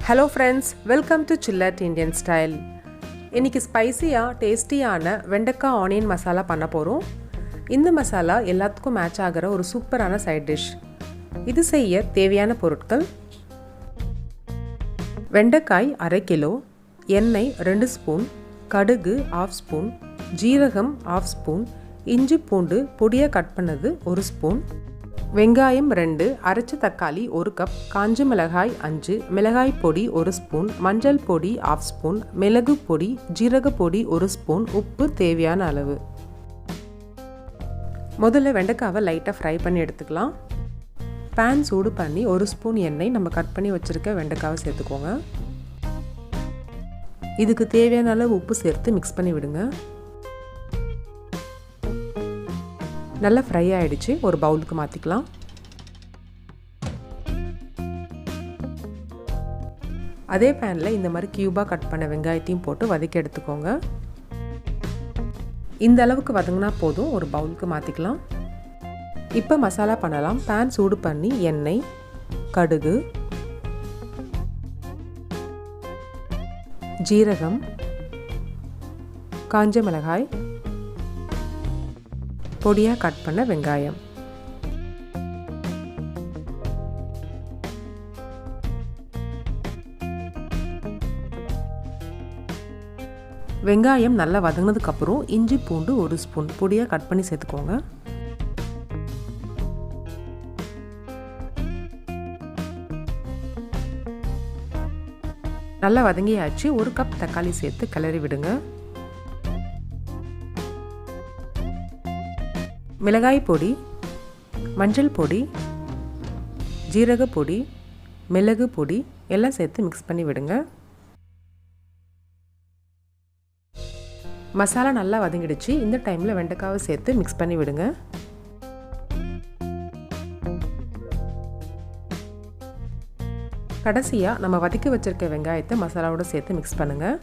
Hello friends, welcome to Chillat Indian Style. இன்னைக்கு ஸ்பைசியா டேஸ்டியான வெண்டைக்காய் ஆனியன் மசாலா பண்ண போறோம். இந்த மசாலா எல்லாத்துக்கும் மேட்ச் ஆகிற ஒரு சூப்பரான சைட் டிஷ். இது செய்ய தேவையான பொருட்கள்: வெண்டைக்காய் 1/2 கிலோ, எண்ணெய் 2 ஸ்பூன், கடுகு 1/2 ஸ்பூன், ஜீரகம் 1/2 ஸ்பூன், இஞ்சி பூண்டு பொடியா கட் பண்ணது 1 ஸ்பூன், வெங்காயம் 2, அரைச்ச தக்காளி 1 கப், காஞ்ச மிளகாய் 5, மிளகாய் பொடி 1 ஸ்பூன், மஞ்சள் பொடி 1/2 ஸ்பூன், மிளகு பொடி, ஜீரக பொடி 1 ஸ்பூன், உப்பு தேவையான அளவு. முதல்ல வெண்டைக்காவை லைட்டாக ஃப்ரை பண்ணி எடுத்துக்கலாம். பேன் சூடு பண்ணி 1 ஸ்பூன் எண்ணெய் நம்ம கட் பண்ணி வச்சுருக்க வெண்டைக்காவை சேர்த்துக்கோங்க. இதுக்கு தேவையான அளவு உப்பு சேர்த்து மிக்ஸ் பண்ணி விடுங்க. நல்லா ஃப்ரை ஆகிடுச்சு, ஒரு பவுலுக்கு மாற்றிக்கலாம். அதே பேனில் இந்த மாதிரி க்யூபாக கட் பண்ண வெங்காயத்தையும் போட்டு வதக்கி எடுத்துக்கோங்க. இந்த அளவுக்கு வதங்கினா போதும், ஒரு பவுலுக்கு மாற்றிக்கலாம். இப்போ மசாலா பண்ணலாம். பேன் சூடு பண்ணி எண்ணெய், கடுகு, ஜீரகம், காஞ்ச மிளகாய், பொடியாக கட் பண்ண வெங்காயம், வெங்காயம் நல்லா வதங்கினதுக்கப்புறம் இஞ்சி பூண்டு 1 ஸ்பூன் பொடியாக கட் பண்ணி சேர்த்துக்கோங்க. நல்லா வதங்கியாச்சு. 1 கப் தக்காளி சேர்த்து கிளறி விடுங்க. மிளகாய் பொடி, மஞ்சள் பொடி, ஜீரக பொடி, மிளகு பொடி எல்லாம் சேர்த்து மிக்ஸ் பண்ணி விடுங்க. மசாலா நல்லா வதங்கிடுச்சு. இந்த டைமில் வெண்டைக்காவை சேர்த்து மிக்ஸ் பண்ணி விடுங்க. கடைசியாக நம்ம வதக்கி வச்சிருக்க வெங்காயத்தை மசாலாவோட சேர்த்து மிக்ஸ் பண்ணுங்கள்.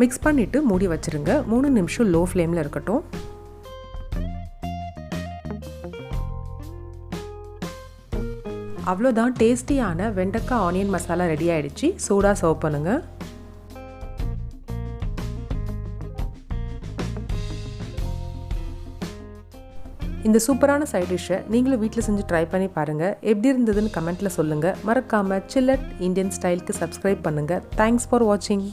மிக்ஸ் பண்ணிவிட்டு மூடி வச்சுருங்க. 3 நிமிஷம் லோ ஃப்ளேமில் இருக்கட்டும். அவ்வளோதான், டேஸ்டியான வெண்டைக்காய் ஆனியன் மசாலா ரெடி ஆகிடுச்சு. சூடாக சர்வ் பண்ணுங்கள். இந்த சூப்பரான சைட் டிஷ்ஷை நீங்களும் வீட்டில் செஞ்சு ட்ரை பண்ணி பாருங்கள். எப்படி இருந்ததுன்னு கமெண்ட்டில் சொல்லுங்கள். மறக்காமல் சில்லட் இந்தியன் ஸ்டைலுக்கு சப்ஸ்கிரைப் பண்ணுங்கள். தேங்க்ஸ் ஃபார் வாட்சிங்.